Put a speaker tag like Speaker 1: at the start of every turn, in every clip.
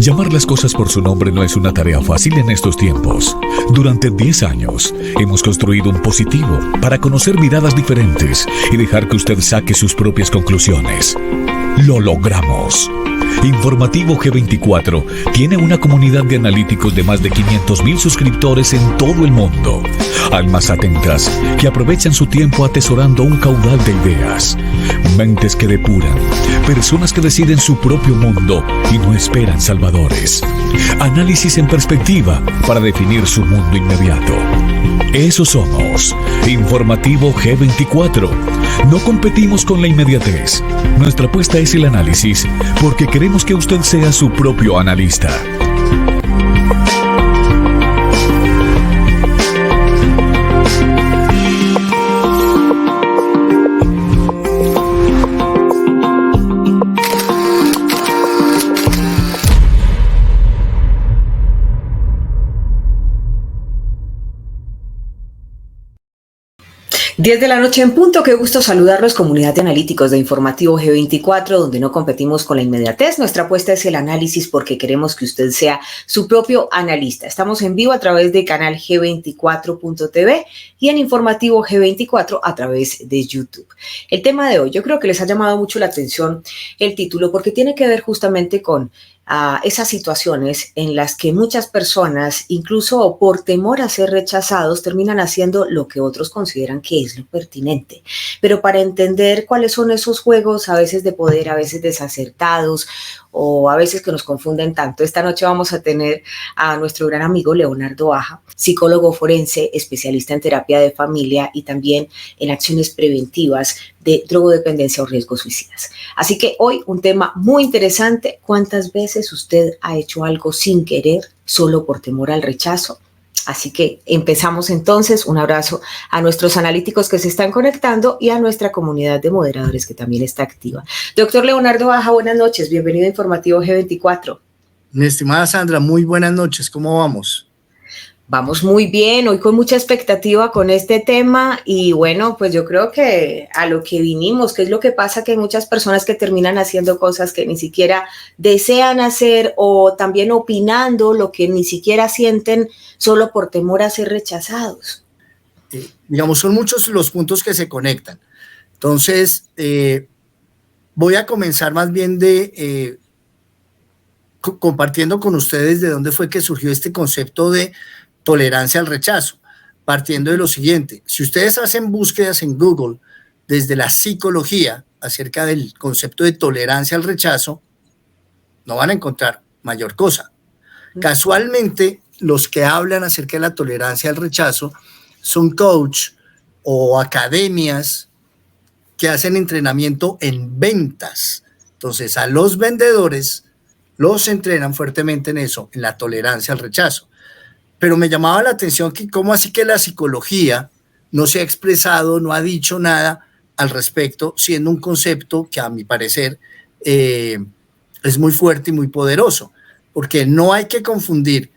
Speaker 1: Llamar las cosas por su nombre no es una tarea fácil en estos tiempos. Durante 10 años hemos construido un positivo para conocer miradas diferentes y dejar que usted saque sus propias conclusiones. Lo logramos. Informativo G24 tiene una comunidad de analíticos de más de 500,000 suscriptores en todo el mundo. Almas atentas que aprovechan su tiempo atesorando un caudal de ideas. Mentes que depuran. Personas que deciden su propio mundo y no esperan salvadores. Análisis en perspectiva para definir su mundo inmediato. Eso somos. Informativo G24. No competimos con la inmediatez. Nuestra apuesta es el análisis, porque queremos que usted sea su propio analista.
Speaker 2: Diez de la noche en punto, qué gusto saludarlos, comunidad de analíticos de Informativo G24, donde no competimos con la inmediatez. Nuestra apuesta es el análisis porque queremos que usted sea su propio analista. Estamos en vivo a través de canal G24.tv y en Informativo G24 a través de YouTube. El tema de hoy, yo creo que les ha llamado mucho la atención el título porque tiene que ver justamente con esas situaciones en las que muchas personas, incluso por temor a ser rechazados, terminan haciendo lo que otros consideran que es lo pertinente. Pero para entender cuáles son esos juegos, a veces de poder, a veces desacertados, o a veces que nos confunden tanto, esta noche vamos a tener a nuestro gran amigo Leonardo Aja, psicólogo forense, especialista en terapia de familia y también en acciones preventivas de drogodependencia o riesgos suicidas. Así que hoy un tema muy interesante. ¿Cuántas veces usted ha hecho algo sin querer solo por temor al rechazo? Así que empezamos entonces. Un abrazo a nuestros analíticos que se están conectando y a nuestra comunidad de moderadores que también está activa. Doctor Leonardo Aja, buenas noches. Bienvenido a Informativo G24.
Speaker 3: Mi estimada Sandra, muy buenas noches. ¿Cómo vamos?
Speaker 2: Vamos muy bien, hoy con mucha expectativa con este tema y bueno, pues yo creo que a lo que vinimos, que es lo que pasa, que hay muchas personas que terminan haciendo cosas que ni siquiera desean hacer o también opinando lo que ni siquiera sienten solo por temor a ser rechazados.
Speaker 3: Digamos, son muchos los puntos que se conectan. Entonces, voy a comenzar más bien compartiendo con ustedes de dónde fue que surgió este concepto de tolerancia al rechazo, partiendo de lo siguiente. Si ustedes hacen búsquedas en Google desde la psicología acerca del concepto de tolerancia al rechazo, no van a encontrar mayor cosa. Casualmente, los que hablan acerca de la tolerancia al rechazo son coach o academias que hacen entrenamiento en ventas. Entonces, a los vendedores los entrenan fuertemente en eso, en la tolerancia al rechazo. Pero me llamaba la atención que cómo así que la psicología no se ha expresado, no ha dicho nada al respecto, siendo un concepto que a mi parecer es muy fuerte y muy poderoso, porque no hay que confundir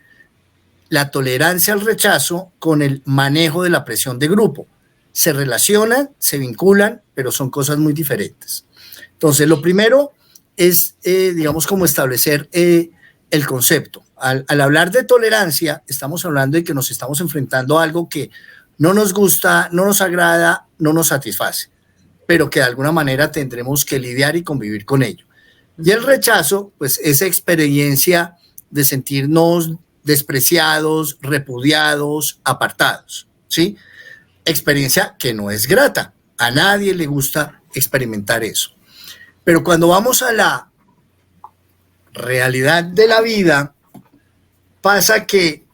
Speaker 3: la tolerancia al rechazo con el manejo de la presión de grupo. Se relacionan, se vinculan, pero son cosas muy diferentes. Entonces, lo primero es, digamos, como establecer el concepto. Al hablar de tolerancia, estamos hablando de que nos estamos enfrentando a algo que no nos gusta, no nos agrada, no nos satisface, pero que de alguna manera tendremos que lidiar y convivir con ello. Y el rechazo, pues esa experiencia de sentirnos despreciados, repudiados, apartados, ¿sí? Experiencia que no es grata. A nadie le gusta experimentar eso. Pero cuando vamos a la realidad de la vida, pasa que,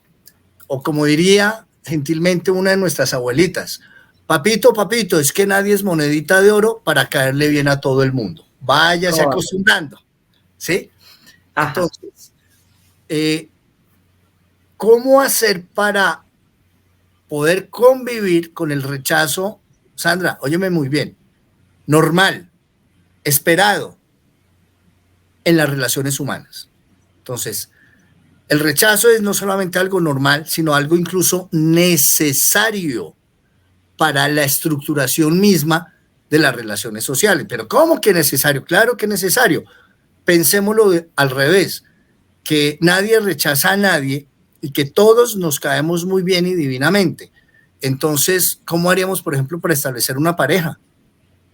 Speaker 3: o como diría gentilmente una de nuestras abuelitas, papito, papito, es que nadie es monedita de oro para caerle bien a todo el mundo. Váyase acostumbrando, ¿sí? Ajá. Entonces, ¿cómo hacer para poder convivir con el rechazo? Sandra, óyeme muy bien, normal, esperado en las relaciones humanas. Entonces, el rechazo es no solamente algo normal, sino algo incluso necesario para la estructuración misma de las relaciones sociales. Pero ¿cómo que necesario? Claro que necesario. Pensémoslo al revés. que nadie rechaza a nadie y que todos nos caemos muy bien y divinamente. Entonces, ¿cómo haríamos, por ejemplo, para establecer una pareja?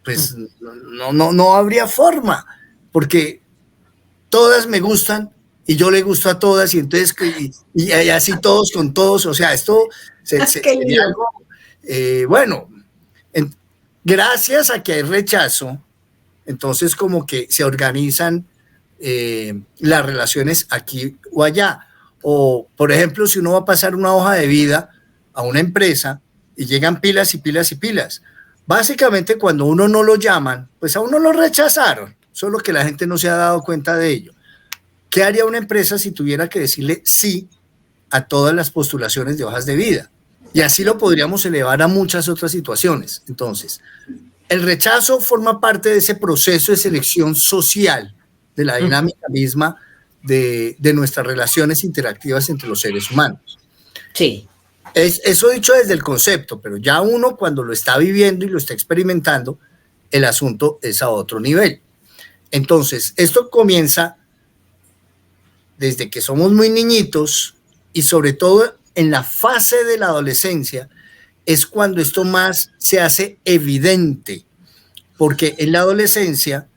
Speaker 3: Pues no habría forma, porque todas me gustan y yo le gusto a todas y entonces y así todos con todos, o sea, esto sería algo, bueno, gracias a que hay rechazo, entonces como que se organizan las relaciones aquí o allá. O, por ejemplo, si uno va a pasar una hoja de vida a una empresa y llegan pilas y pilas y pilas, básicamente cuando uno no lo llaman, pues a uno lo rechazaron, solo que la gente no se ha dado cuenta de ello. ¿Qué haría una empresa si tuviera que decirle sí a todas las postulaciones de hojas de vida? Y así lo podríamos elevar a muchas otras situaciones. Entonces, el rechazo forma parte de ese proceso de selección social, de la dinámica misma de nuestras relaciones interactivas entre los seres humanos.
Speaker 2: Sí.
Speaker 3: Eso dicho desde el concepto, pero ya uno cuando lo está viviendo y lo está experimentando, el asunto es a otro nivel. Entonces, esto comienza desde que somos muy niñitos y sobre todo en la fase de la adolescencia es cuando esto más se hace evidente, porque en la adolescencia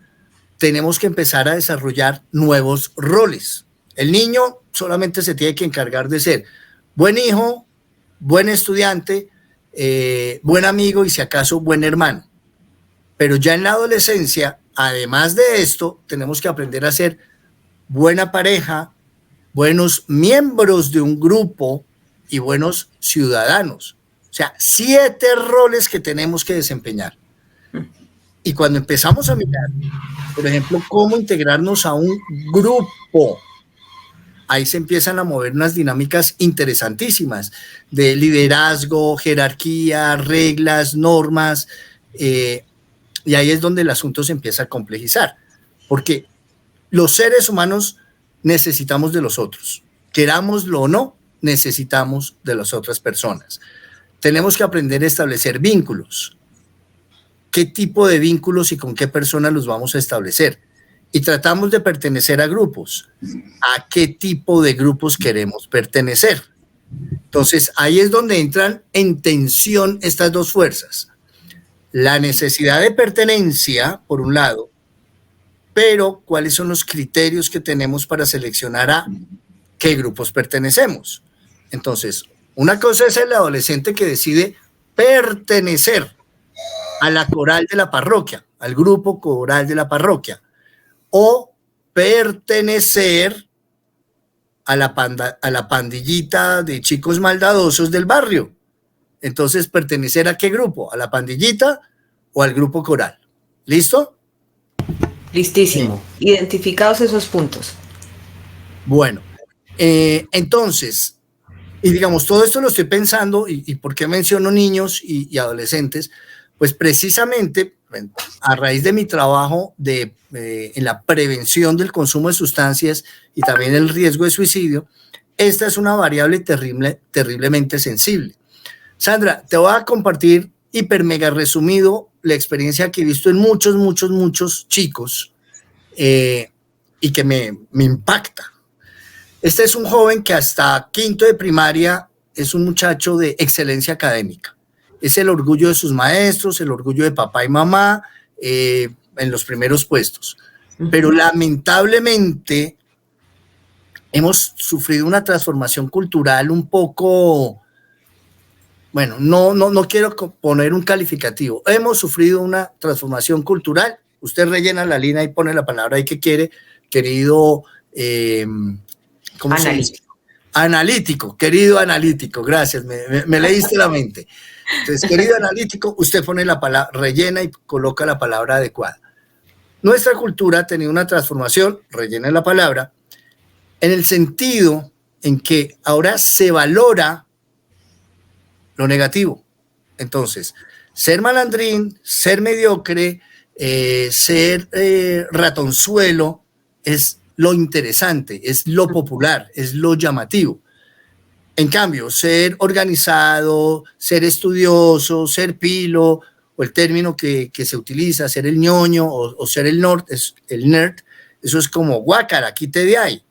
Speaker 3: tenemos que empezar a desarrollar nuevos roles. El niño solamente se tiene que encargar de ser buen hijo, buen estudiante, buen amigo y si acaso buen hermano. Pero ya en la adolescencia, además de esto, tenemos que aprender a ser buena pareja, buenos miembros de un grupo y buenos ciudadanos. O sea, 7 roles que tenemos que desempeñar. Y cuando empezamos a mirar, por ejemplo, cómo integrarnos a un grupo, ahí se empiezan a mover unas dinámicas interesantísimas de liderazgo, jerarquía, reglas, normas, y ahí es donde el asunto se empieza a complejizar, porque los seres humanos necesitamos de los otros, querámoslo o no, necesitamos de las otras personas. Tenemos que aprender a establecer vínculos. ¿Qué tipo de vínculos y con qué personas los vamos a establecer? Y tratamos de pertenecer a grupos. ¿A qué tipo de grupos queremos pertenecer? Entonces, ahí es donde entran en tensión estas dos fuerzas. La necesidad de pertenencia, por un lado, pero ¿cuáles son los criterios que tenemos para seleccionar a qué grupos pertenecemos? Entonces, una cosa es el adolescente que decide pertenecer a la coral de la parroquia, al grupo coral de la parroquia, o pertenecer a la pandillita de chicos maldadosos del barrio. Entonces, ¿pertenecer a qué grupo? ¿A la pandillita o al grupo coral? ¿Listo?
Speaker 2: Listísimo. Sí. Identificados esos puntos.
Speaker 3: Bueno, entonces, y digamos, todo esto lo estoy pensando, y ¿por qué menciono niños y adolescentes? Pues precisamente a raíz de mi trabajo en la prevención del consumo de sustancias y también el riesgo de suicidio, esta es una variable terriblemente sensible. Sandra, te voy a compartir hiper mega resumido la experiencia que he visto en muchos chicos y que me impacta. Este es un joven que hasta quinto de primaria es un muchacho de excelencia académica. Es el orgullo de sus maestros, el orgullo de papá y mamá en los primeros puestos. Pero lamentablemente hemos sufrido una transformación cultural un poco, bueno, no quiero poner un calificativo. Hemos sufrido una transformación cultural. Usted rellena la línea y pone la palabra ahí que quiere, querido, ¿cómo se dice? Analítico, querido analítico, gracias, me leíste la mente. Entonces, querido analítico, usted pone la palabra, rellena y coloca la palabra adecuada. Nuestra cultura ha tenido una transformación, rellena la palabra, en el sentido en que ahora se valora lo negativo. Entonces, ser malandrín, ser mediocre, ser ratonzuelo es lo interesante, es lo popular, es lo llamativo. En cambio, ser organizado, ser estudioso, ser pilo, o el término que se utiliza, ser el ñoño o ser el nerd, eso es como guácara, quite de ahí.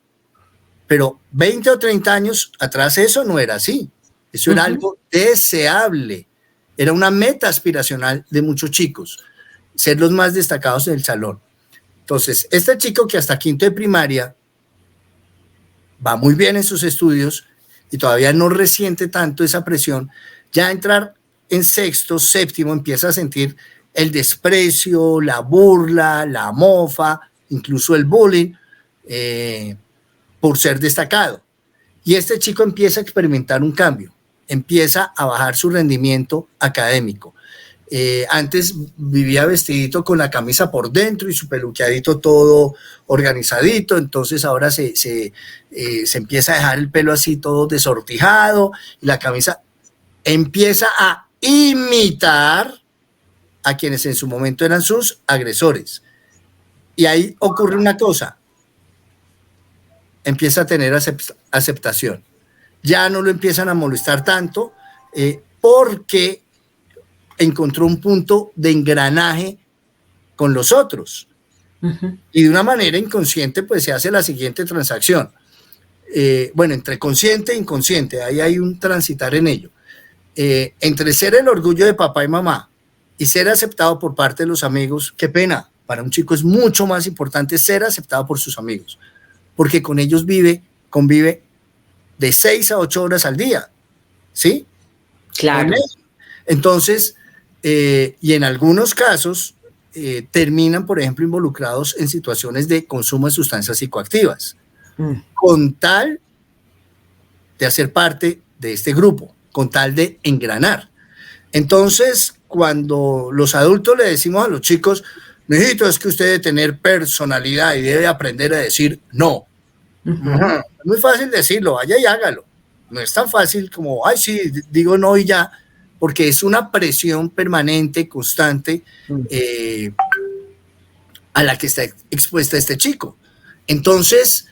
Speaker 3: Pero 20 o 30 años atrás eso no era así. Eso era algo deseable. Era una meta aspiracional de muchos chicos, ser los más destacados en el salón. Entonces, este chico que hasta quinto de primaria va muy bien en sus estudios y todavía no resiente tanto esa presión, ya entrar en sexto, séptimo, empieza a sentir el desprecio, la burla, la mofa, incluso el bullying, por ser destacado. Y este chico empieza a experimentar un cambio, empieza a bajar su rendimiento académico. Antes vivía vestidito con la camisa por dentro y su peluqueadito todo organizadito, entonces ahora se empieza a dejar el pelo así todo desortijado y la camisa empieza a imitar a quienes en su momento eran sus agresores. Y ahí ocurre una cosa, empieza a tener aceptación. Ya no lo empiezan a molestar tanto porque encontró un punto de engranaje con los otros. Y de una manera inconsciente pues se hace la siguiente transacción. Bueno, entre consciente e inconsciente, ahí hay un transitar en ello. Entre ser el orgullo de papá y mamá y ser aceptado por parte de los amigos, qué pena, para un chico es mucho más importante ser aceptado por sus amigos, porque con ellos convive de 6 a 8 horas al día, ¿sí?
Speaker 2: Claro.
Speaker 3: Entonces, y en algunos casos terminan, por ejemplo, involucrados en situaciones de consumo de sustancias psicoactivas, con tal de hacer parte de este grupo, con tal de engranar. Entonces, cuando los adultos le decimos a los chicos, mijito, es que usted debe tener personalidad y debe aprender a decir no. Es muy fácil decirlo, vaya y hágalo. No es tan fácil como, ay, sí, digo no y ya, porque es una presión permanente, constante, a la que está expuesta este chico. Entonces,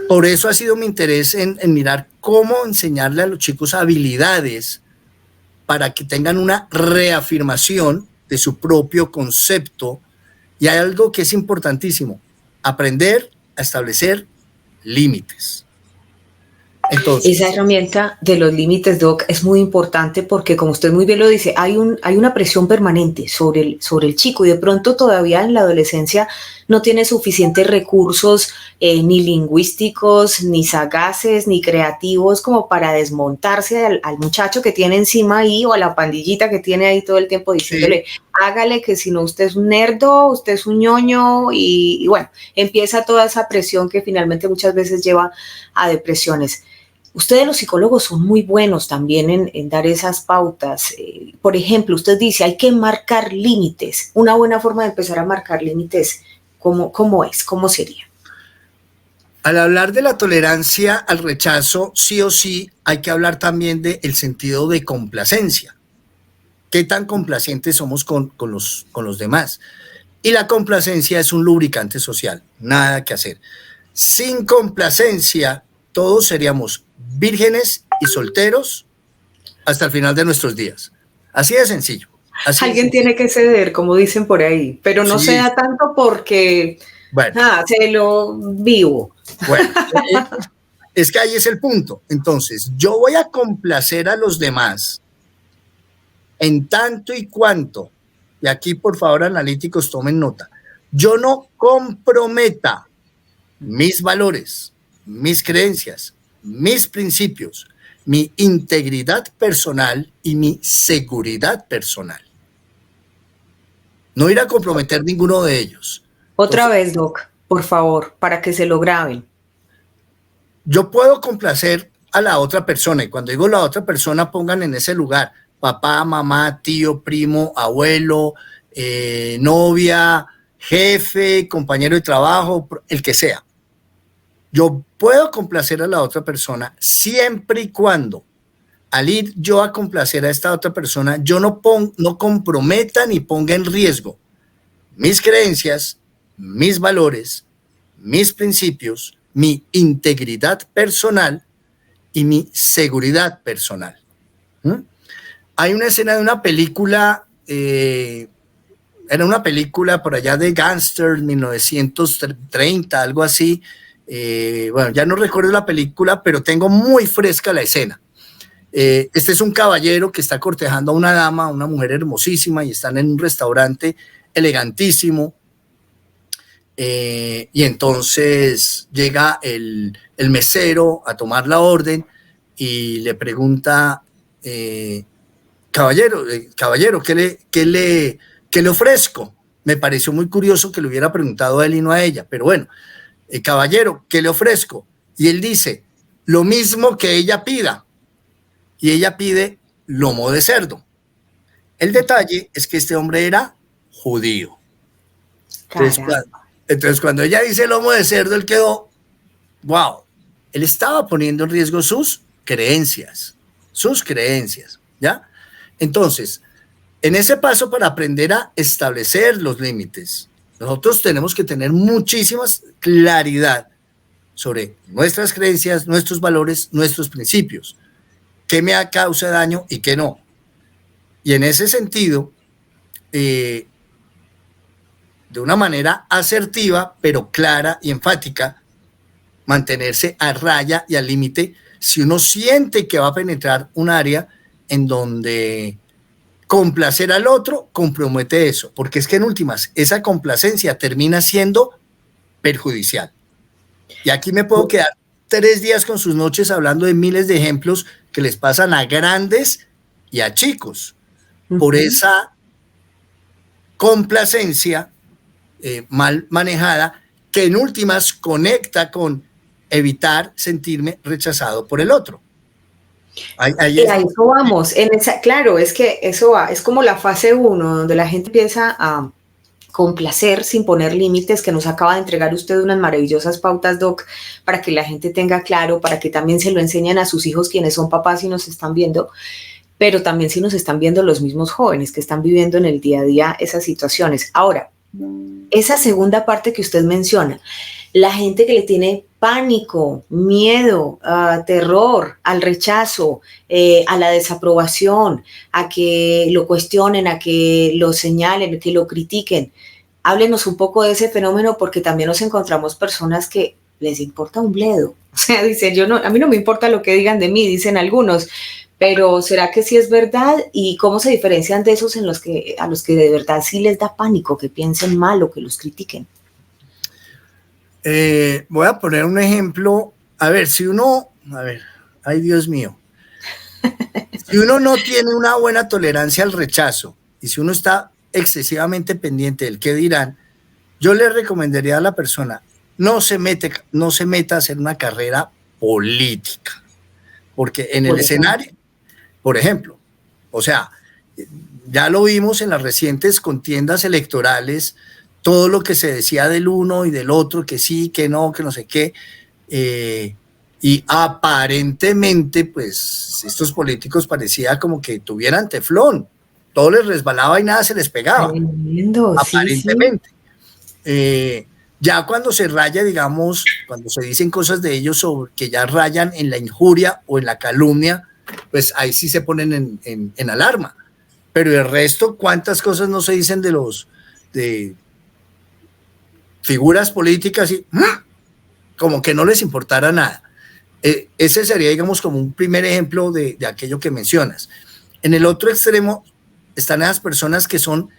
Speaker 3: por eso ha sido mi interés en mirar cómo enseñarle a los chicos habilidades para que tengan una reafirmación de su propio concepto. Y hay algo que es importantísimo, aprender a establecer límites. Entonces,
Speaker 2: esa herramienta de los límites, Doc, es muy importante porque, como usted muy bien lo dice, hay una presión permanente sobre el chico y de pronto todavía en la adolescencia no tiene suficientes recursos ni lingüísticos, ni sagaces, ni creativos como para desmontarse al muchacho que tiene encima ahí o a la pandillita que tiene ahí todo el tiempo diciéndole, sí, hágale que si no usted es un nerdo, usted es un ñoño y bueno, empieza toda esa presión que finalmente muchas veces lleva a depresiones. Ustedes los psicólogos son muy buenos también en dar esas pautas. Por ejemplo, usted dice, hay que marcar límites. Una buena forma de empezar a marcar límites, ¿cómo es? ¿Cómo sería?
Speaker 3: Al hablar de la tolerancia al rechazo, sí o sí, hay que hablar también del sentido de complacencia. ¿Qué tan complacientes somos con los demás? Y la complacencia es un lubricante social, nada que hacer. Sin complacencia, todos seríamos vírgenes y solteros hasta el final de nuestros días. Así de sencillo.
Speaker 2: Alguien tiene que ceder, como dicen por ahí, pero no se da tanto porque se lo vivo.
Speaker 3: Bueno, es que ahí es el punto. Entonces, yo voy a complacer a los demás en tanto y cuanto, y aquí por favor analíticos tomen nota, yo no comprometa mis valores, mis creencias, mis principios, mi integridad personal y mi seguridad personal. No ir a comprometer ninguno de ellos.
Speaker 2: Otra vez, Doc, por favor, para que se lo graben.
Speaker 3: Yo puedo complacer a la otra persona, y cuando digo la otra persona, pongan en ese lugar papá, mamá, tío, primo, abuelo, novia, jefe, compañero de trabajo, el que sea. Yo puedo complacer a la otra persona siempre y cuando, al ir yo a complacer a esta otra persona, yo no comprometa ni ponga en riesgo mis creencias, mis valores, mis principios, mi integridad personal y mi seguridad personal. Hay una escena de una película, era una película por allá de Gangster, 1930, algo así, Bueno, ya no recuerdo la película, pero tengo muy fresca la escena. Este es un caballero que está cortejando a una dama, una mujer hermosísima, y están en un restaurante elegantísimo. Y entonces llega el mesero a tomar la orden y le pregunta, caballero, ¿qué le ofrezco? Me pareció muy curioso que le hubiera preguntado a él y no a ella, pero bueno, caballero, ¿qué le ofrezco? Y él dice, lo mismo que ella pida. Y ella pide lomo de cerdo. El detalle es que este hombre era judío. Entonces, cuando ella dice lomo de cerdo, él quedó, wow, él estaba poniendo en riesgo sus creencias, ¿ya? Entonces, en ese paso para aprender a establecer los límites, nosotros tenemos que tener muchísima claridad sobre nuestras creencias, nuestros valores, nuestros principios, qué me causa daño y qué no. Y en ese sentido, de una manera asertiva, pero clara y enfática, mantenerse a raya y al límite si uno siente que va a penetrar un área en donde complacer al otro compromete eso, porque es que en últimas esa complacencia termina siendo perjudicial. Y aquí me puedo quedar 3 días con sus noches hablando de miles de ejemplos que les pasan a grandes y a chicos por esa complacencia mal manejada, que en últimas conecta con evitar sentirme rechazado por el otro.
Speaker 2: Ahí a eso vamos. Claro, es que eso va, es como la fase 1, donde la gente empieza a complacer sin poner límites, que nos acaba de entregar usted unas maravillosas pautas, Doc, para que la gente tenga claro, para que también se lo enseñen a sus hijos quienes son papás y nos están viendo, pero también si nos están viendo los mismos jóvenes que están viviendo en el día a día esas situaciones. Ahora, esa segunda parte que usted menciona, la gente que le tiene pánico, miedo, terror al rechazo, a la desaprobación, a que lo cuestionen, a que lo señalen, a que lo critiquen. Háblenos un poco de ese fenómeno, porque también nos encontramos personas que les importa un bledo. O sea, dicen, a mí no me importa lo que digan de mí, dicen algunos, pero ¿será que sí es verdad? ¿Y cómo se diferencian de esos a los que de verdad sí les da pánico, que piensen mal o que los critiquen?
Speaker 3: Voy a poner un ejemplo. Ay Dios mío, si uno no tiene una buena tolerancia al rechazo y si uno está excesivamente pendiente del qué dirán, yo le recomendaría a la persona, no se meta a hacer una carrera política, porque en el escenario, por ejemplo, o sea, ya lo vimos en las recientes contiendas electorales, todo lo que se decía del uno y del otro, que sí, que no sé qué, y aparentemente, pues, estos políticos parecía como que tuvieran teflón, todo les resbalaba y nada se les pegaba, aparentemente. Sí. Ya cuando se raya, digamos, cuando se dicen cosas de ellos sobre que ya rayan en la injuria o en la calumnia, pues ahí sí se ponen en alarma. Pero el resto, ¿cuántas cosas no se dicen de figuras políticas y como que no les importara nada? Ese sería, digamos, como un primer ejemplo de aquello que mencionas. En el otro extremo están esas personas que son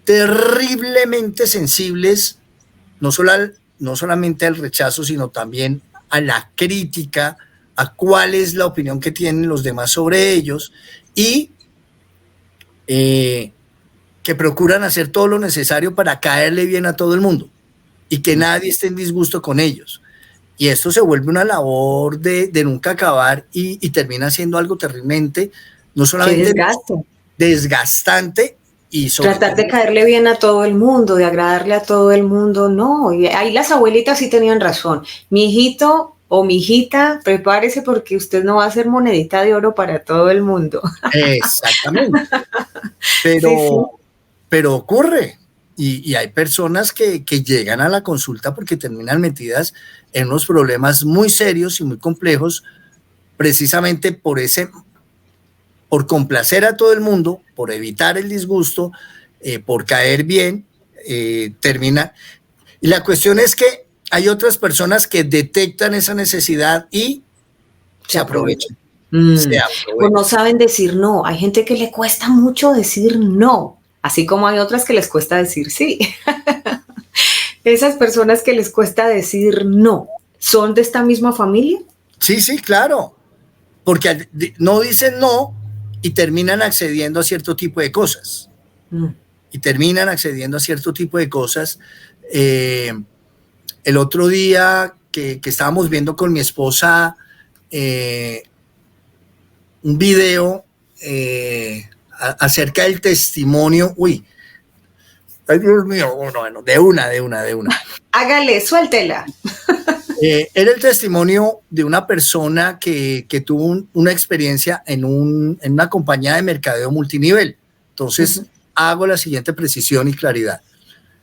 Speaker 3: terriblemente sensibles, no solamente al rechazo, sino también a la crítica, a cuál es la opinión que tienen los demás sobre ellos, y que procuran hacer todo lo necesario para caerle bien a todo el mundo y que nadie esté en disgusto con ellos. Y esto se vuelve una labor de nunca acabar y termina siendo algo terriblemente, no solamente desgastante, y
Speaker 2: tratar de caerle bien a todo el mundo, de agradarle a todo el mundo, no. Y ahí las abuelitas sí tenían razón. Mi hijito o mi hijita, prepárese porque usted no va a ser monedita de oro para todo el mundo.
Speaker 3: Exactamente. Pero ocurre. Y hay personas que llegan a la consulta porque terminan metidas en unos problemas muy serios y muy complejos, precisamente por complacer a todo el mundo, por evitar el disgusto, por caer bien, termina. Y la cuestión es que hay otras personas que detectan esa necesidad y se aprovechan.
Speaker 2: O no saben decir no. Hay gente que le cuesta mucho decir no, así como hay otras que les cuesta decir sí. Esas personas que les cuesta decir no, ¿son de esta misma familia?
Speaker 3: Sí, sí, claro, porque no dicen no y terminan accediendo a cierto tipo de cosas. El otro día que estábamos viendo con mi esposa un video acerca del testimonio, ay Dios mío, bueno, de una.
Speaker 2: Hágale, suéltela.
Speaker 3: Era el testimonio de una persona que tuvo una experiencia en una compañía de mercadeo multinivel. Entonces, hago la siguiente precisión y claridad.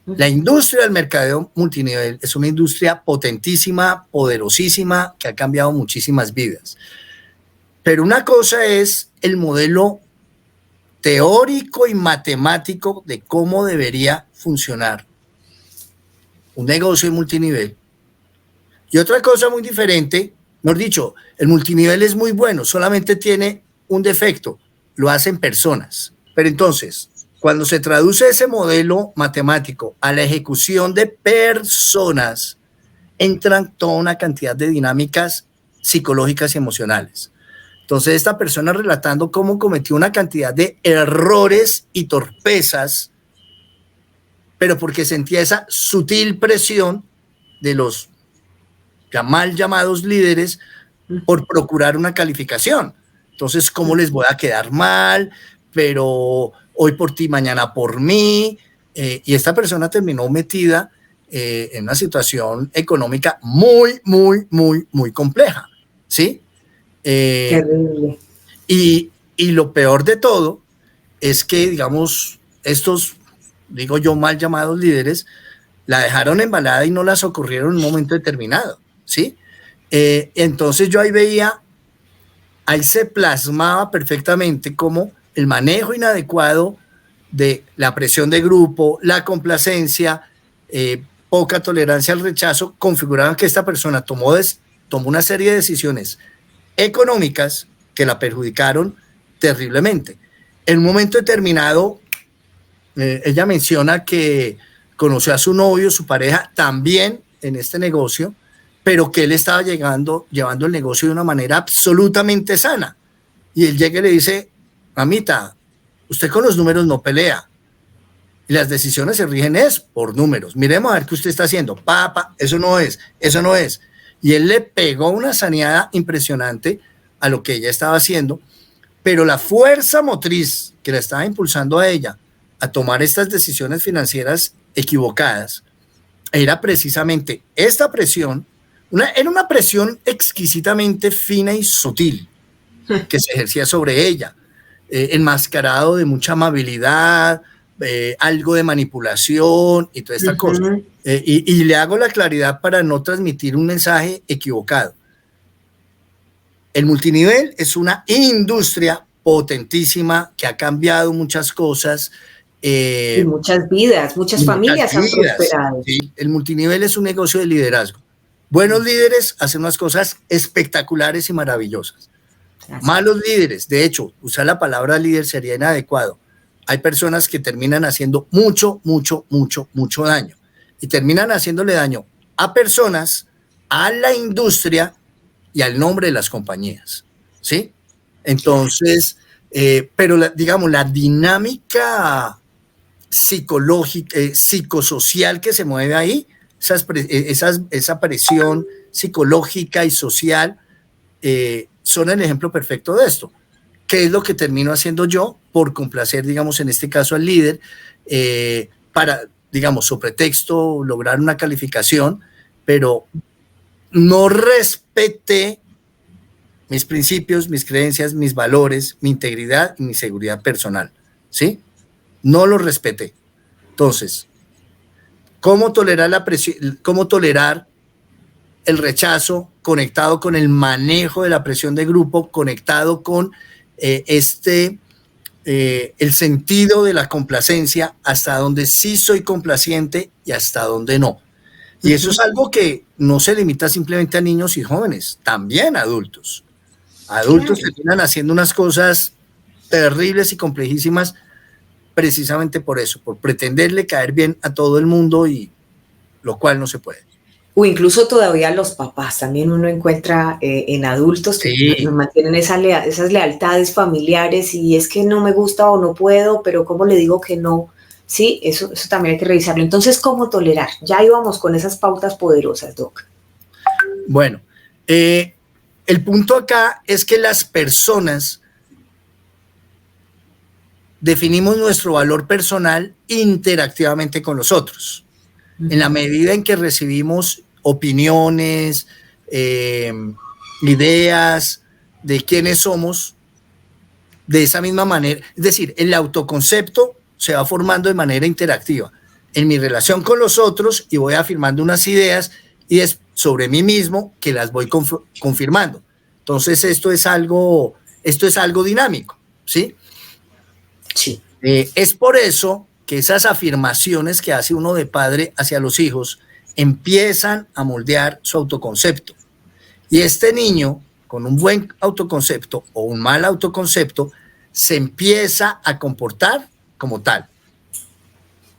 Speaker 3: La industria del mercadeo multinivel es una industria potentísima, poderosísima, que ha cambiado muchísimas vidas. Pero una cosa es el modelo teórico y matemático de cómo debería funcionar un negocio de multinivel. Y otra cosa muy diferente, mejor dicho, el multinivel es muy bueno, solamente tiene un defecto, lo hacen personas. Pero entonces, cuando se traduce ese modelo matemático a la ejecución de personas, entran toda una cantidad de dinámicas psicológicas y emocionales. Entonces, esta persona relatando cómo cometió una cantidad de errores y torpezas, pero porque sentía esa sutil presión de los mal llamados líderes por procurar una calificación. Entonces, ¿cómo les voy a quedar mal? Pero hoy por ti, mañana por mí. Y esta persona terminó metida en una situación económica muy, muy, muy, muy compleja, ¿sí?
Speaker 2: Terrible.
Speaker 3: Y lo peor de todo es que, digamos, estos, digo yo, mal llamados líderes, la dejaron embalada y no la socorrieron en un momento determinado, ¿sí? Entonces yo ahí se plasmaba perfectamente cómo el manejo inadecuado de la presión de grupo, la complacencia, poca tolerancia al rechazo, configuraban que esta persona tomó una serie de decisiones económicas que la perjudicaron terriblemente. En un momento determinado, ella menciona que conoció a su novio, su pareja, también en este negocio, pero que él estaba llevando el negocio de una manera absolutamente sana. Y él llega y le dice: mamita, usted con los números no pelea. Y las decisiones se rigen por números. Miremos a ver qué usted está haciendo. Papá, eso no es. Y él le pegó una saneada impresionante a lo que ella estaba haciendo, pero la fuerza motriz que la estaba impulsando a ella a tomar estas decisiones financieras equivocadas era precisamente esta presión. Era una presión exquisitamente fina y sutil que se ejercía sobre ella, enmascarado de mucha amabilidad, algo de manipulación y toda esta cosa. Y le hago la claridad para no transmitir un mensaje equivocado. El multinivel es una industria potentísima que ha cambiado muchas cosas.
Speaker 2: Y muchas vidas, muchas familias han prosperado.
Speaker 3: Sí. El multinivel es un negocio de liderazgo. Buenos líderes hacen unas cosas espectaculares y maravillosas. Así. Malos líderes, de hecho, usar la palabra líder sería inadecuado. Hay personas que terminan haciendo mucho daño. Y terminan haciéndole daño a personas, a la industria y al nombre de las compañías, ¿sí? Entonces, pero la dinámica psicológica, psicosocial que se mueve ahí, esa presión psicológica y social, son el ejemplo perfecto de esto. ¿Qué es lo que termino haciendo yo por complacer, digamos, en este caso al líder, para, digamos, su pretexto, lograr una calificación, pero no respeté mis principios, mis creencias, mis valores, mi integridad y mi seguridad personal, ¿sí? No lo respeté. Entonces, ¿cómo tolerar la presión? ¿Cómo tolerar el rechazo conectado con el manejo de la presión de grupo, conectado con el sentido de la complacencia, hasta donde sí soy complaciente y hasta donde no? Y eso es algo que no se limita simplemente a niños y jóvenes, también a adultos. Adultos terminan haciendo unas cosas terribles y complejísimas precisamente por eso, por pretenderle caer bien a todo el mundo, y lo cual no se puede.
Speaker 2: O incluso todavía los papás, también uno encuentra en adultos que mantienen esas lealtades familiares, y es que no me gusta o no puedo, pero ¿cómo le digo que no? Sí, eso también hay que revisarlo. Entonces, ¿cómo tolerar? Ya íbamos con esas pautas poderosas, Doc.
Speaker 3: Bueno, el punto acá es que las personas definimos nuestro valor personal interactivamente con los otros. En la medida en que recibimos opiniones, ideas de quiénes somos, de esa misma manera, es decir, el autoconcepto se va formando de manera interactiva en mi relación con los otros, y voy afirmando unas ideas y es sobre mí mismo que las voy confirmando. Entonces esto es algo dinámico, ¿sí?
Speaker 2: Sí.
Speaker 3: Es por eso que esas afirmaciones que hace uno de padre hacia los hijos empiezan a moldear su autoconcepto. Y este niño, con un buen autoconcepto o un mal autoconcepto, se empieza a comportar como tal.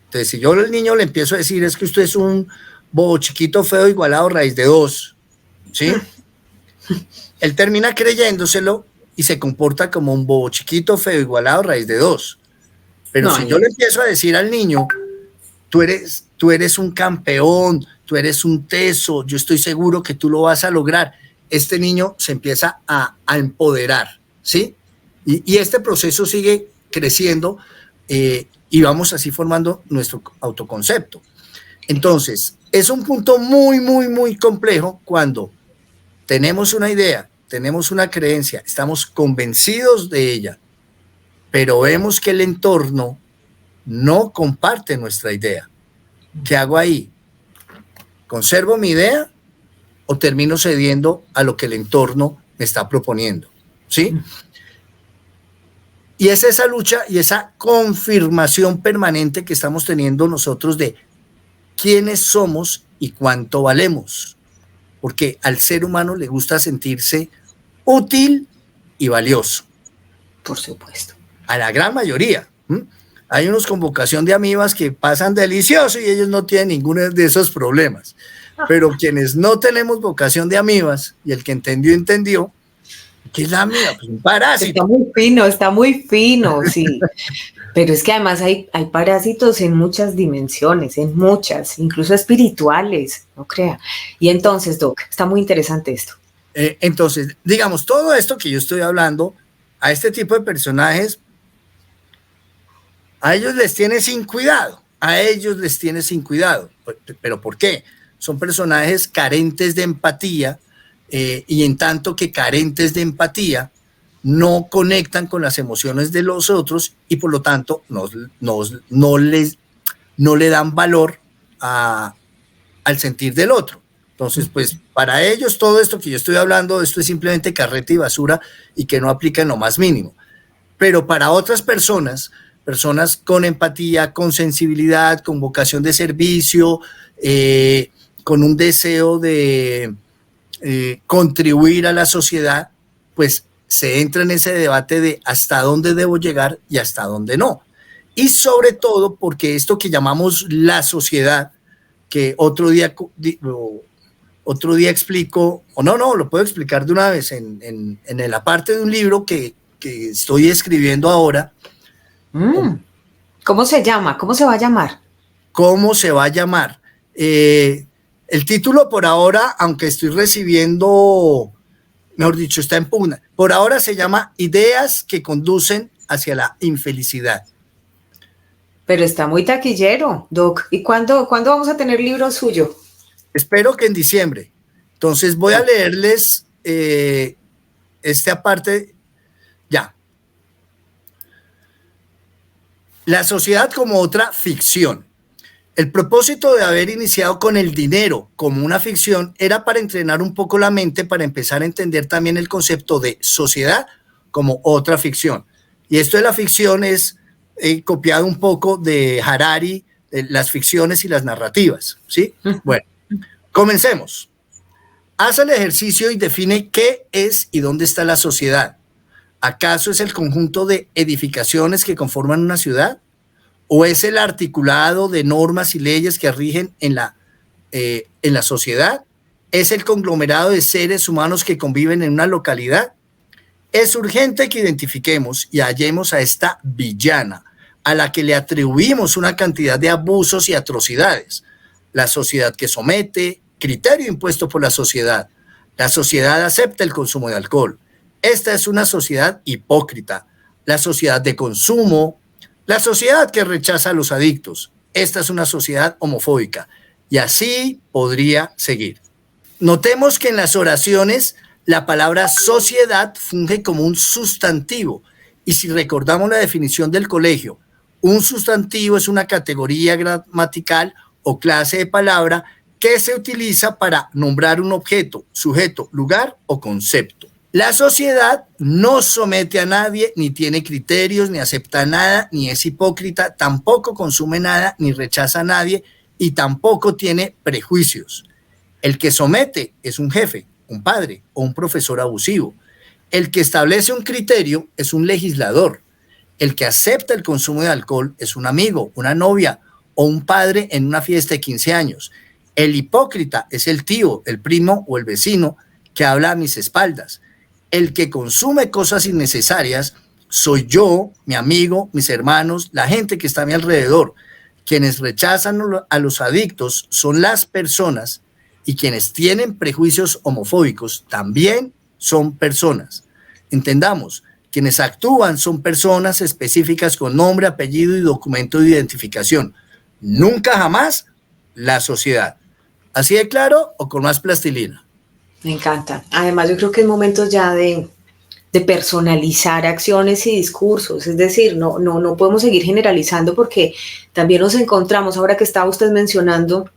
Speaker 3: Entonces, si yo al niño le empiezo a decir, es que usted es un bobo chiquito, feo, igualado, raíz de 2, ¿sí? Él termina creyéndoselo y se comporta como un bobo chiquito, feo, igualado, raíz de 2. Pero si yo le empiezo a decir al niño, tú eres un campeón, tú eres un teso, yo estoy seguro que tú lo vas a lograr, este niño se empieza a empoderar, ¿sí? Y este proceso sigue creciendo, y vamos así formando nuestro autoconcepto. Entonces, es un punto muy, muy, muy complejo cuando tenemos una idea, tenemos una creencia, estamos convencidos de ella, pero vemos que el entorno no comparte nuestra idea. ¿Qué hago ahí? ¿Conservo mi idea o termino cediendo a lo que el entorno me está proponiendo? ¿Sí? Y es esa lucha y esa confirmación permanente que estamos teniendo nosotros de quiénes somos y cuánto valemos. Porque al ser humano le gusta sentirse útil y valioso.
Speaker 2: Por supuesto.
Speaker 3: A la gran mayoría. Hay unos con vocación de amibas que pasan delicioso y ellos no tienen ninguno de esos problemas. Pero quienes no tenemos vocación de amibas, y el que entendió, entendió, ¿qué es la amiba? Pues un parásito.
Speaker 2: Está muy fino, sí. Pero es que además hay parásitos en muchas dimensiones, en muchas, incluso espirituales, no crea. Y entonces, Doc, está muy interesante esto.
Speaker 3: Entonces, digamos, todo esto que yo estoy hablando, a este tipo de personajes, a ellos les tiene sin cuidado, ¿Pero por qué? Son personajes carentes de empatía, y en tanto que carentes de empatía, no conectan con las emociones de los otros y por lo tanto no le dan valor al sentir del otro. Entonces, pues para ellos todo esto que yo estoy hablando, esto es simplemente carreta y basura y que no aplica en lo más mínimo. Pero para otras personas con empatía, con sensibilidad, con vocación de servicio, con un deseo de contribuir a la sociedad, pues se entra en ese debate de hasta dónde debo llegar y hasta dónde no. Y sobre todo porque esto que llamamos la sociedad, que otro día explico, o no, lo puedo explicar de una vez en la parte de un libro que estoy escribiendo ahora.
Speaker 2: ¿Cómo se llama? ¿Cómo se va a llamar?
Speaker 3: ¿Cómo se va a llamar? El título por ahora, aunque estoy recibiendo, mejor dicho, está en pugna. Por ahora se llama Ideas que conducen hacia la infelicidad.
Speaker 2: Pero está muy taquillero, Doc. ¿Y cuándo vamos a tener libro suyo?
Speaker 3: Espero que en diciembre. Entonces voy a leerles esta parte ya. La sociedad como otra ficción. El propósito de haber iniciado con el dinero como una ficción era para entrenar un poco la mente para empezar a entender también el concepto de sociedad como otra ficción. Y esto de la ficción es copiado un poco de Harari, de las ficciones y las narrativas, ¿sí? Bueno, Comencemos. Haz el ejercicio y define qué es y dónde está la sociedad. ¿Acaso es el conjunto de edificaciones que conforman una ciudad? ¿O es el articulado de normas y leyes que rigen en la sociedad? ¿Es el conglomerado de seres humanos que conviven en una localidad? Es urgente que identifiquemos y hallemos a esta villana, a la que le atribuimos una cantidad de abusos y atrocidades. La sociedad que somete, criterio impuesto por la sociedad. La sociedad acepta el consumo de alcohol. Esta es una sociedad hipócrita. La sociedad de consumo, la sociedad que rechaza a los adictos. Esta es una sociedad homofóbica. Y así podría seguir. Notemos que en las oraciones la palabra sociedad funge como un sustantivo. Y si recordamos la definición del colegio, un sustantivo es una categoría gramatical o clase de palabra que se utiliza para nombrar un objeto, sujeto, lugar o concepto. La sociedad no somete a nadie, ni tiene criterios, ni acepta nada, ni es hipócrita, tampoco consume nada, ni rechaza a nadie, y tampoco tiene prejuicios. El que somete es un jefe, un padre o un profesor abusivo. El que establece un criterio es un legislador. El que acepta el consumo de alcohol es un amigo, una novia o un padre en una fiesta de 15 años. El hipócrita es el tío, el primo o el vecino que habla a mis espaldas. El que consume cosas innecesarias soy yo, mi amigo, mis hermanos, la gente que está a mi alrededor. Quienes rechazan a los adictos son las personas, y quienes tienen prejuicios homofóbicos también son personas. Entendamos, quienes actúan son personas específicas con nombre, apellido y documento de identificación. Nunca jamás la sociedad. ¿Así de claro o con más plastilina?
Speaker 2: Me encanta. Además, yo creo que es momento ya de personalizar acciones y discursos. Es decir, no podemos seguir generalizando, porque también nos encontramos, ahora que estaba usted mencionando,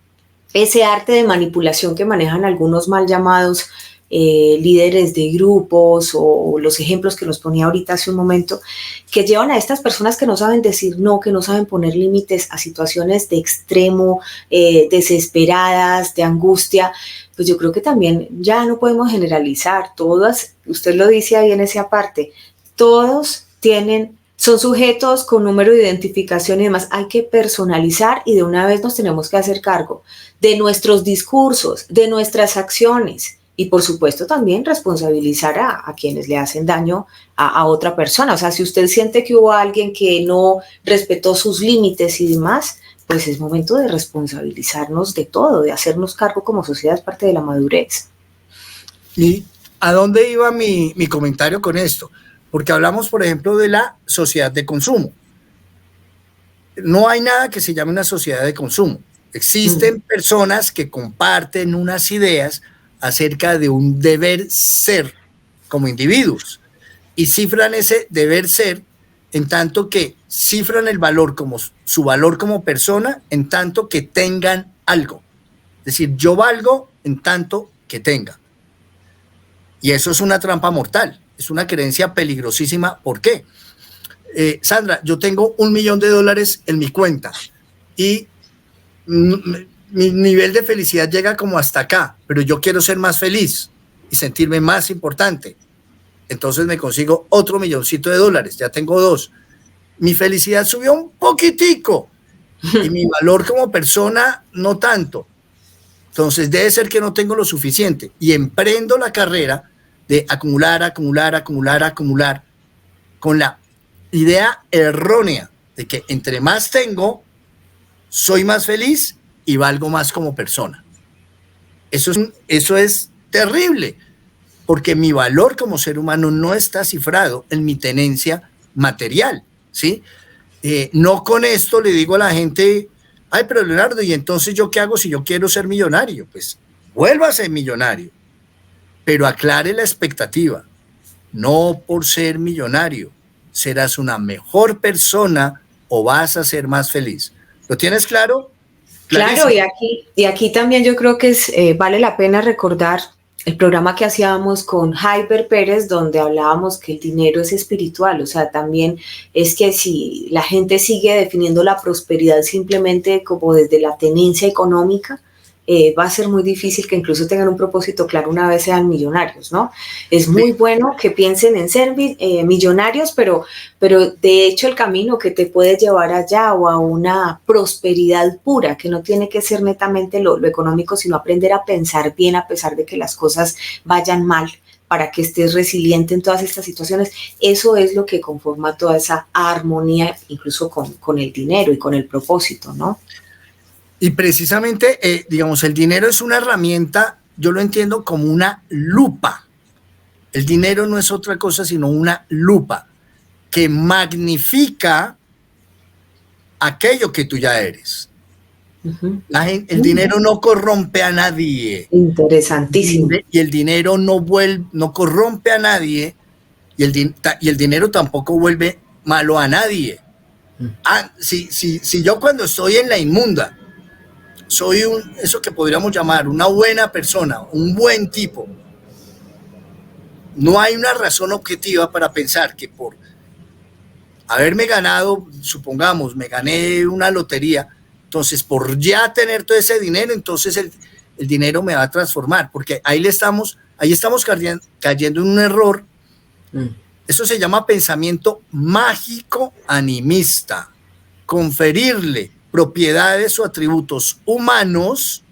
Speaker 2: ese arte de manipulación que manejan algunos mal llamados líderes de grupos, o los ejemplos que nos ponía ahorita hace un momento, que llevan a estas personas que no saben decir no, que no saben poner límites a situaciones de extremo, desesperadas, de angustia. Pues yo creo que también ya no podemos generalizar. Todas, usted lo dice ahí en esa parte, todos son sujetos con número de identificación y demás. Hay que personalizar, y de una vez nos tenemos que hacer cargo de nuestros discursos, de nuestras acciones, y por supuesto también responsabilizar a quienes le hacen daño a otra persona. O sea, si usted siente que hubo alguien que no respetó sus límites y demás, pues es momento de responsabilizarnos de todo, de hacernos cargo como sociedad. Es parte de la madurez.
Speaker 3: ¿Y a dónde iba mi comentario con esto? Porque hablamos, por ejemplo, de la sociedad de consumo. No hay nada que se llame una sociedad de consumo. Existen personas que comparten unas ideas acerca de un deber ser como individuos, y cifran ese deber ser en tanto que cifran el valor como su valor como persona, en tanto que tengan algo. Es decir, yo valgo en tanto que tenga. Y eso es una trampa mortal, es una creencia peligrosísima. ¿Por qué? Sandra, yo tengo $1 millón en mi cuenta y mi nivel de felicidad llega como hasta acá, pero yo quiero ser más feliz y sentirme más importante. Entonces me consigo otro $1 milloncito, ya tengo 2. Mi felicidad subió un poquitico y mi valor como persona no tanto. Entonces debe ser que no tengo lo suficiente, y emprendo la carrera de acumular, con la idea errónea de que entre más tengo, soy más feliz y valgo más como persona. Eso es terrible, porque mi valor como ser humano no está cifrado en mi tenencia material, ¿sí? No con esto le digo a la gente, ay, pero Leonardo, ¿y entonces yo qué hago si yo quiero ser millonario? Pues vuélvase millonario, pero aclare la expectativa. No por ser millonario serás una mejor persona o vas a ser más feliz. ¿Lo tienes claro?
Speaker 2: Claro, y aquí también yo creo que vale la pena recordar el programa que hacíamos con Jaiber Pérez, donde hablábamos que el dinero es espiritual. O sea, también es que si la gente sigue definiendo la prosperidad simplemente como desde la tenencia económica, va a ser muy difícil que incluso tengan un propósito claro una vez sean millonarios, ¿no? Es muy bueno que piensen en ser millonarios, pero de hecho el camino que te puede llevar allá o a una prosperidad pura, que no tiene que ser netamente lo económico, sino aprender a pensar bien a pesar de que las cosas vayan mal, para que estés resiliente en todas estas situaciones. Eso es lo que conforma toda esa armonía, incluso con el dinero y con el propósito, ¿no?
Speaker 3: Y precisamente, digamos, el dinero es una herramienta, yo lo entiendo como una lupa. El dinero no es otra cosa sino una lupa que magnifica aquello que tú ya eres. El dinero no corrompe a nadie.
Speaker 2: Interesantísimo.
Speaker 3: Y el dinero no corrompe a nadie, y el dinero tampoco vuelve malo a nadie. Si yo cuando estoy en la inmunda soy eso que podríamos llamar una buena persona, un buen tipo, no hay una razón objetiva para pensar que por haberme ganado, supongamos, me gané una lotería, entonces por ya tener todo ese dinero, entonces el dinero me va a transformar, porque ahí estamos cayendo en un error. Eso se llama pensamiento mágico animista, conferirle propiedades o atributos humanos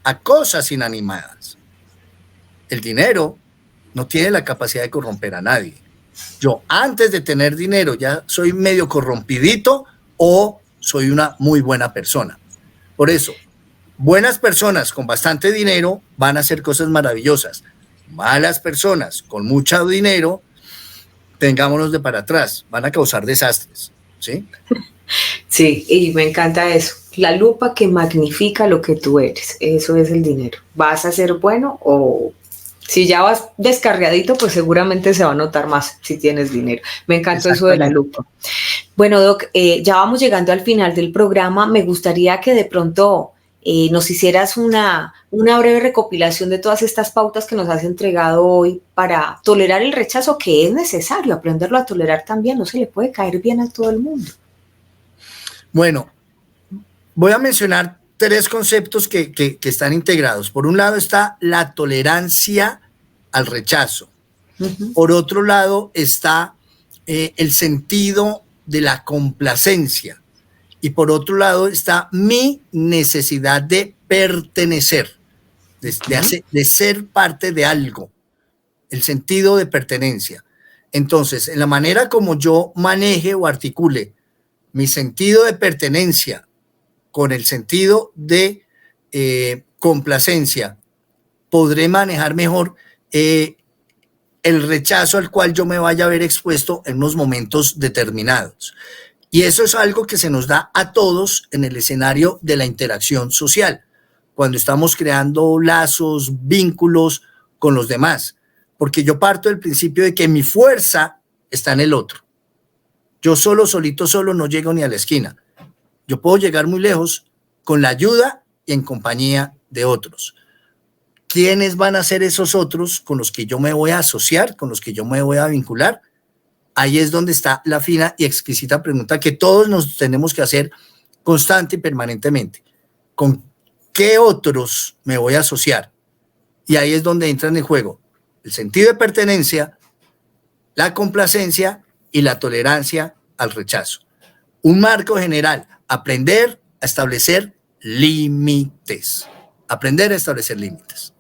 Speaker 3: a cosas inanimadas. El dinero no tiene la capacidad de corromper a nadie. Yo antes de tener dinero ya soy medio corrompidito o soy una muy buena persona. Por eso, buenas personas con bastante dinero van a hacer cosas maravillosas. Malas personas con mucho dinero, tengámonos de para atrás, van a causar desastres, ¿sí?
Speaker 2: Sí, y me encanta eso. La lupa que magnifica lo que tú eres. Eso es el dinero. ¿Vas a ser bueno o si ya vas descarriadito, pues seguramente se va a notar más si tienes dinero? Me encantó eso de la lupa. Bueno, Doc, ya vamos llegando al final del programa. Me gustaría que de pronto nos hicieras una breve recopilación de todas estas pautas que nos has entregado hoy para tolerar el rechazo, que es necesario aprenderlo a tolerar también. No se le puede caer bien a todo el mundo. Bueno,
Speaker 3: voy a mencionar 3 conceptos que están integrados. Por un lado está la tolerancia al rechazo. Por otro lado está el sentido de la complacencia. Y por otro lado está mi necesidad de pertenecer, de ser parte de algo, el sentido de pertenencia. Entonces, en la manera como yo maneje o articule mi sentido de pertenencia con el sentido de complacencia, podré manejar mejor el rechazo al cual yo me vaya a ver expuesto en unos momentos determinados. Y eso es algo que se nos da a todos en el escenario de la interacción social, cuando estamos creando lazos, vínculos con los demás, porque yo parto del principio de que mi fuerza está en el otro. Yo solo no llego ni a la esquina. Yo puedo llegar muy lejos con la ayuda y en compañía de otros. ¿Quiénes van a ser esos otros con los que yo me voy a asociar, con los que yo me voy a vincular? Ahí es donde está la fina y exquisita pregunta que todos nos tenemos que hacer constante y permanentemente. ¿Con qué otros me voy a asociar? Y ahí es donde entra en el juego el sentido de pertenencia, la complacencia y la tolerancia al rechazo. Un marco general, aprender a establecer límites. Aprender a establecer límites.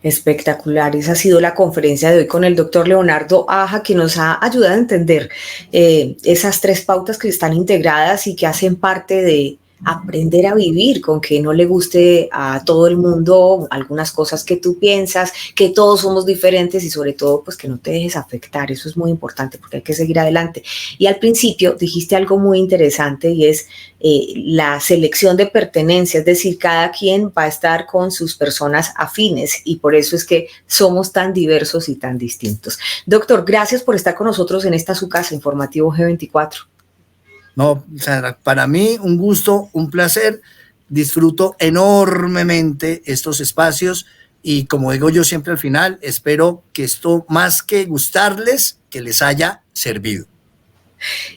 Speaker 2: Espectacular. Esa ha sido la conferencia de hoy con el doctor Leonardo Aja, que nos ha ayudado a entender esas 3 pautas que están integradas y que hacen parte de aprender a vivir con que no le guste a todo el mundo algunas cosas que tú piensas, que todos somos diferentes y sobre todo pues que no te dejes afectar. Eso es muy importante porque hay que seguir adelante. Y al principio dijiste algo muy interesante y es la selección de pertenencia, es decir, cada quien va a estar con sus personas afines y por eso es que somos tan diversos y tan distintos. Doctor, gracias por estar con nosotros en esta su casa, Informativo G24.
Speaker 3: No, Sandra, para mí un gusto, un placer, disfruto enormemente estos espacios y como digo yo siempre al final, espero que esto más que gustarles, que les haya servido.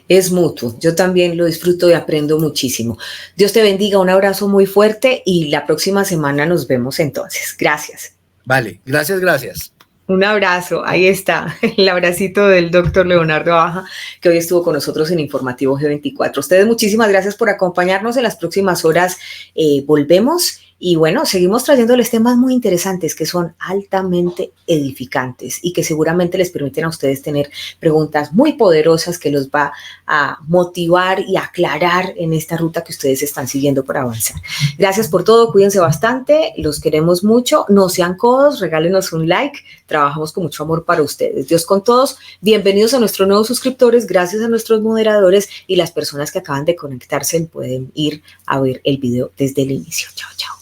Speaker 2: Es mutuo. Yo también lo disfruto y aprendo muchísimo. Dios te bendiga, un abrazo muy fuerte y la próxima semana nos vemos entonces. Gracias.
Speaker 3: Vale, gracias.
Speaker 2: Un abrazo, ahí está, el abracito del doctor Leonardo Baja, que hoy estuvo con nosotros en Informativo G24. Ustedes muchísimas gracias por acompañarnos. En las próximas horas volvemos y bueno, seguimos trayéndoles temas muy interesantes que son altamente edificantes y que seguramente les permiten a ustedes tener preguntas muy poderosas que los va a motivar y aclarar en esta ruta que ustedes están siguiendo para avanzar. Gracias por todo, cuídense bastante, los queremos mucho, no sean codos, regálenos un like, trabajamos con mucho amor para ustedes. Dios con todos, bienvenidos a nuestros nuevos suscriptores, gracias a nuestros moderadores y las personas que acaban de conectarse pueden ir a ver el video desde el inicio. Chao, chao.